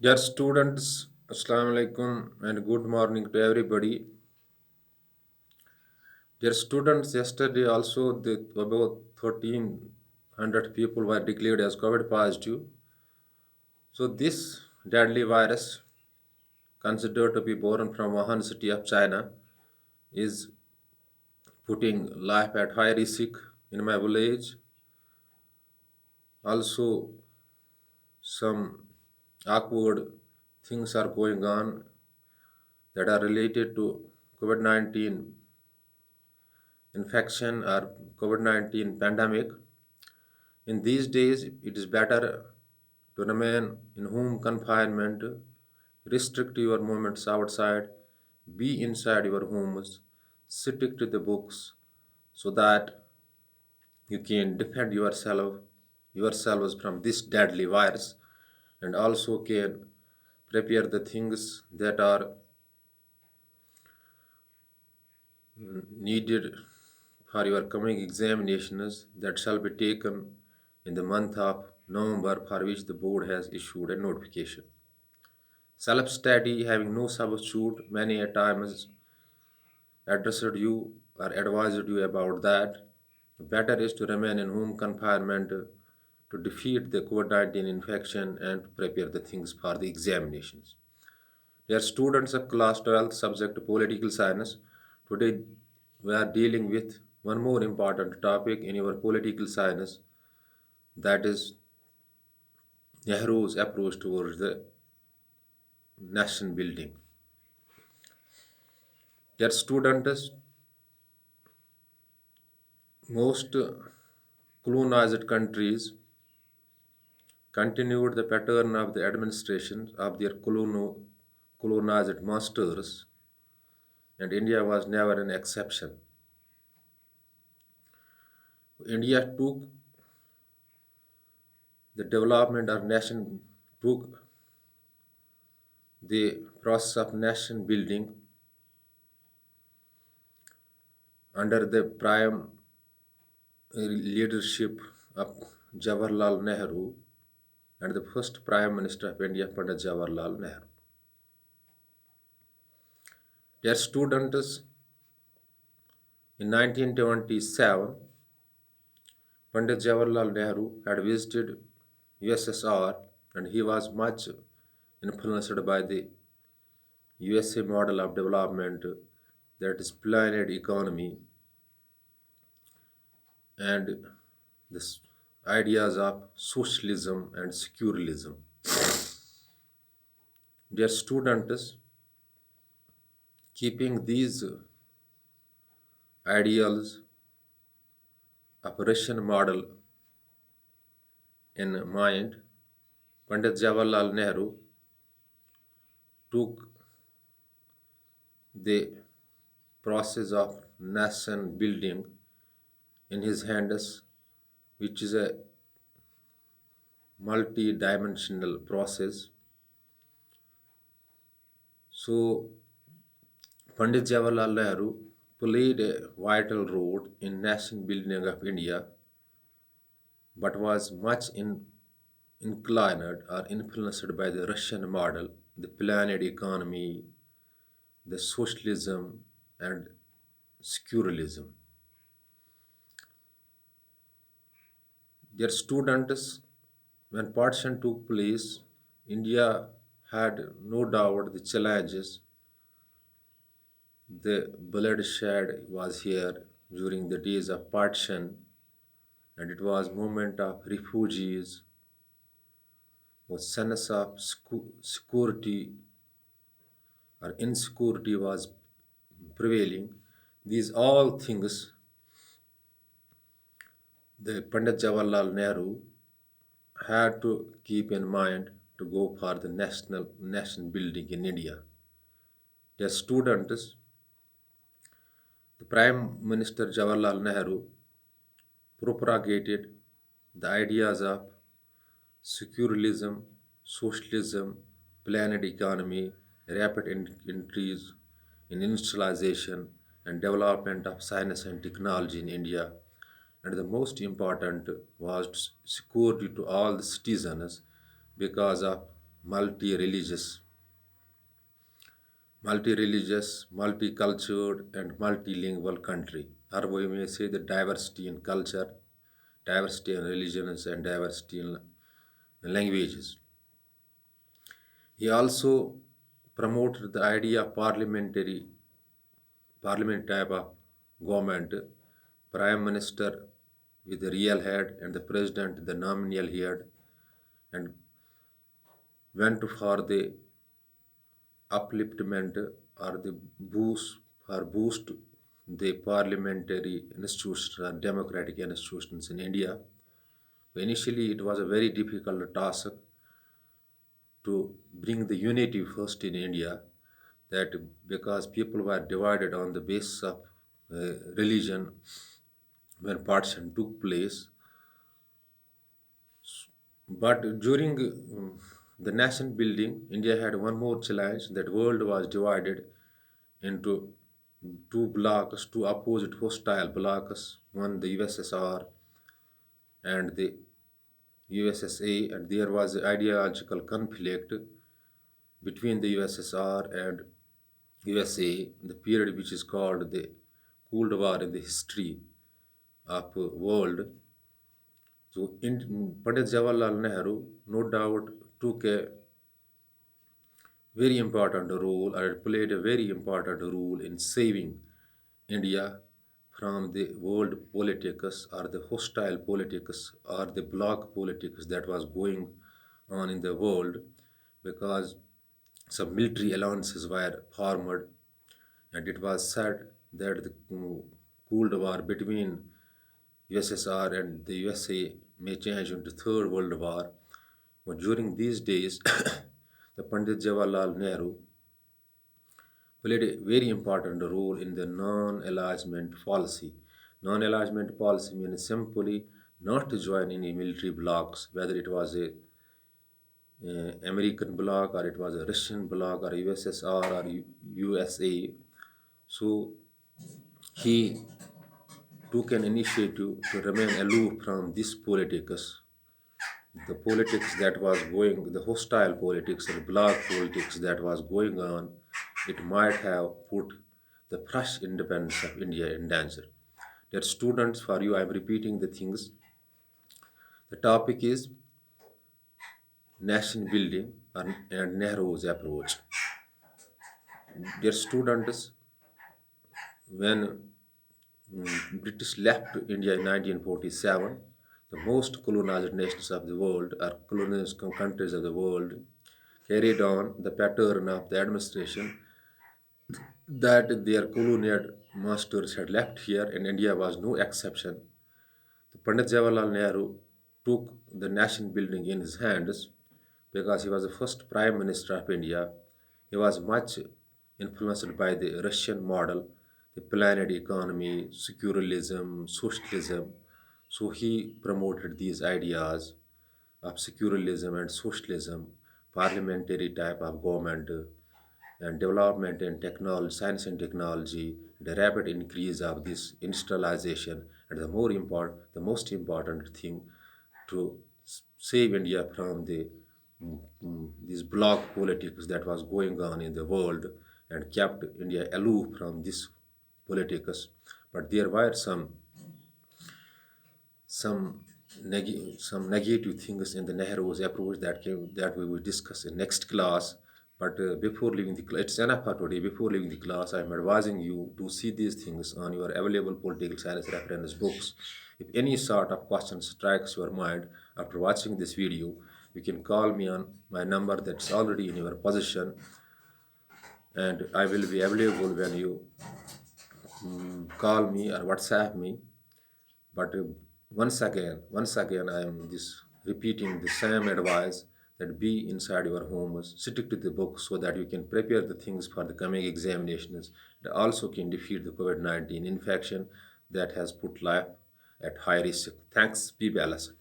Dear students, Assalamu alaikum and good morning to everybody. Dear students, yesterday also about 1300 people were declared as COVID positive. So this deadly virus, considered to be born from Wuhan city of China, is putting life at high risk in my village. Also, some awkward things are going on that are related to COVID-19 infection or COVID-19 pandemic. In these days, it is better to remain in home confinement, restrict your movements outside, be inside your homes, stick to the books so that you can defend yourselves from this deadly virus and also can prepare the things that are needed for your coming examinations that shall be taken in the month of November, for which the board has issued a notification. Self study having no substitute, many a times addressed you or advised you about that. Better is to remain in home confinement to defeat the COVID 19 infection and to prepare the things for the examinations. They are students of class 12 subject political science. Today we are dealing with one more important topic in your political science, that is Nehru's approach towards the nation building. Dear students, most colonized countries continued the pattern of the administration of their colonized masters, and India was never an exception. India took the development of nation, took the process of nation building under the prime leadership of Jawaharlal Nehru and the first Prime Minister of India, Pandit Jawaharlal Nehru. Dear students, in 1927, Pandit Jawaharlal Nehru had visited USSR and he was much influenced by the USA model of development, that is planned economy, and the ideas of socialism and secularism. Dear students, keeping these ideals of Russian model in mind, Pandit Jawaharlal Nehru took the process of nation building in his hands, which is a multi-dimensional process. So Pandit Jawaharlal Nehru played a vital role in nation building of India, but was much inclined or influenced by the Russian model, the planned economy, the socialism, and secularism. Their students, when partition took place, India had no doubt the challenges. The bloodshed was here during the days of partition, and it was movement of refugees, was sense of security or insecurity was prevailing. These all things the Pandit Jawaharlal Nehru had to keep in mind to go for the nation building in India. Their students, the Prime Minister Jawaharlal Nehru propagated the ideas of secularism, socialism, planned economy, rapid increase in industrialization and development of science and technology in India. And the most important was security to all the citizens because of multi-religious, multicultural, and multilingual country. Or we may say the diversity in culture, diversity in religions, and diversity in languages. He also promoted the idea of parliament type of government, prime minister with the real head and the president the nominal head, and went for the upliftment or the boost the parliamentary institutions or democratic institutions in India. Initially, it was a very difficult task to bring the unity first in India, that because people were divided on the basis of religion when partition took place. But during the nation building, India had one more challenge, that world was divided into two blocks, two opposite hostile blocks, one the USSR and the USSA, and there was ideological conflict between the USSR and USA, the period which is called the Cold War in the history of world. So, Pandit Jawaharlal Nehru, no doubt, took a very important role, or played a very important role in saving India from the world politics or the hostile politics or the bloc politics that was going on in the world, because some military alliances were formed, and it was said that the Cold War between USSR and the USA may change into Third World War. But during these days, the Pandit Jawaharlal Nehru played a very important role in the non-alignment policy. Non-alignment policy means simply not to join any military blocs, whether it was a American bloc or it was a Russian bloc or USSR or USA. So he took an initiative to remain aloof from this politics, the politics that was going, the hostile politics and bloc politics that was going on. It might have put the fresh independence of India in danger. Dear students, for you, I am repeating the things. The topic is nation building and Nehru's approach. Dear students, when British left India in 1947, the most colonized nations of the world, or colonized countries of the world, carried on the pattern of the administration that their colonial masters had left here, and India was no exception. The Pandit Jawaharlal Nehru took the nation building in his hands because he was the first Prime Minister of India. He was much influenced by the Russian model, the planned economy, secularism, socialism. So he promoted these ideas of secularism and socialism, parliamentary type of government, and development in technology, science and technology, the rapid increase of this industrialization, and the most important thing to save India from the this bloc politics that was going on in the world, and kept India aloof from this politics. But there were some negative things in the Nehru's approach that we will discuss in next class. But before leaving the class, it's enough for today. Before leaving the class, I am advising you to see these things on your available political science reference books. If any sort of question strikes your mind after watching this video, you can call me on my number that's already in your possession, and I will be available when you call me or WhatsApp me. But once again, I am this repeating the same advice, that be inside your homes, stick to the book so that you can prepare the things for the coming examinations, and also can defeat the COVID-19 infection that has put life at high risk. Thanks. Be balanced.